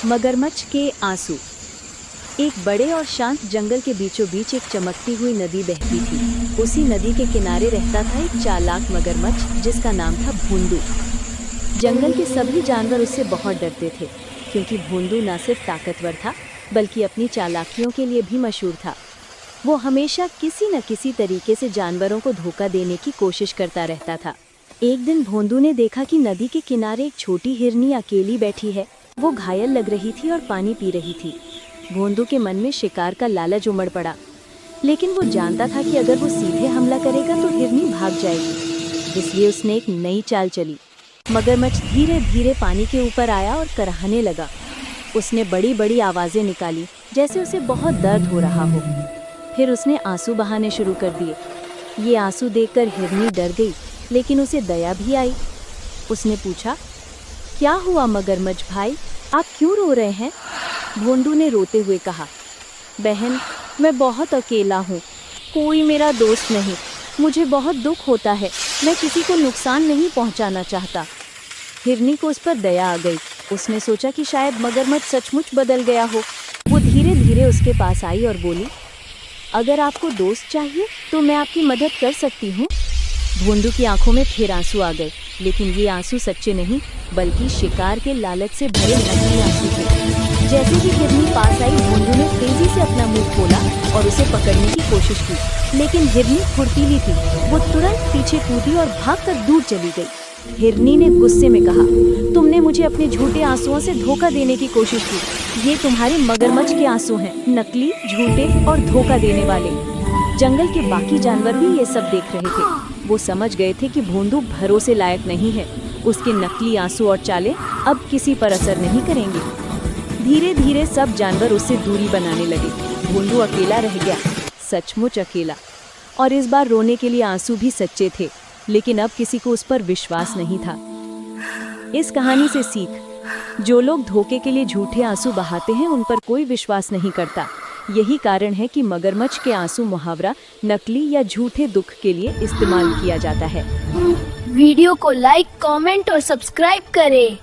मगरमच्छ के आंसू। एक बड़े और शांत जंगल के बीचों बीच एक चमकती हुई नदी बहती थी। उसी नदी के किनारे रहता था एक चालाक मगरमच्छ जिसका नाम था भोंदू। जंगल के सभी जानवर उससे बहुत डरते थे, क्योंकि भोंदू न सिर्फ ताकतवर था बल्कि अपनी चालाकियों के लिए भी मशहूर था। वो हमेशा किसी न किसी तरीके से जानवरों को धोखा देने की कोशिश करता रहता था। एक दिन भोंदू ने देखा कि नदी के किनारे एक छोटी हिरनी अकेली बैठी है। वो घायल लग रही थी और पानी पी रही थी। भोंदू के मन में शिकार का लालच उमड़ पड़ा, लेकिन वो जानता था कि अगर वो सीधे हमला करेगा तो हिरनी भाग जाएगी। इसलिए उसने एक नई चाल चली। मगरमच्छ धीरे धीरे पानी के ऊपर आया और कराहने लगा। उसने बड़ी बड़ी आवाज़ें निकाली, जैसे उसे बहुत दर्द हो रहा हो। फिर उसने आंसू बहाने शुरू कर दिए। ये आंसू देखकर हिरनी डर गई, लेकिन उसे दया भी आई। उसने पूछा, क्या हुआ मगरमच्छ भाई, आप क्यों रो रहे हैं? भोंदू ने रोते हुए कहा, बहन, मैं बहुत अकेला हूँ, कोई मेरा दोस्त नहीं। मुझे बहुत दुख होता है, मैं किसी को नुकसान नहीं पहुँचाना चाहता। हिरनी को उस पर दया आ गई। उसने सोचा कि शायद मगरमच्छ सचमुच बदल गया हो। वो धीरे धीरे उसके पास आई और बोली, अगर आपको दोस्त चाहिए तो मैं आपकी मदद कर सकती हूँ। भोंदू की आंखों में फिर आंसू आ गए, लेकिन ये आंसू सच्चे नहीं बल्कि शिकार के लालच से भरे नकली आंसू थे। जैसे ही हिरनी पास आई, भोंदू ने तेजी से अपना मुंह खोला और उसे पकड़ने की कोशिश की, लेकिन हिरनी फुर्तीली थी। वो तुरंत पीछे कूदी और भागकर दूर चली गई। हिरनी ने गुस्से में कहा, तुमने मुझे अपने झूठे आंसुओं से धोखा देने की कोशिश की। ये तुम्हारे मगरमच्छ के आंसू हैं, नकली, झूठे और धोखा देने वाले। जंगल के बाकी जानवर भी ये सब देख रहे थे। वो समझ गए थे कि भोंदू भरोसे लायक नहीं है। उसके नकली आंसू और चालें अब किसी पर असर नहीं करेंगे। धीरे धीरे सब जानवर उससे दूरी बनाने लगे। भोंदू अकेला रह गया, सचमुच अकेला। और इस बार रोने के लिए आंसू भी सच्चे थे, लेकिन अब किसी को उस पर विश्वास नहीं था। इस कहानी से सीख, जो लोग धोखे के लिए झूठे आंसू बहाते हैं उन पर कोई विश्वास नहीं करता। यही कारण है कि मगरमच्छ के आंसू मुहावरा नकली या झूठे दुख के लिए इस्तेमाल किया जाता है। वीडियो को लाइक, कमेंट और सब्सक्राइब करें।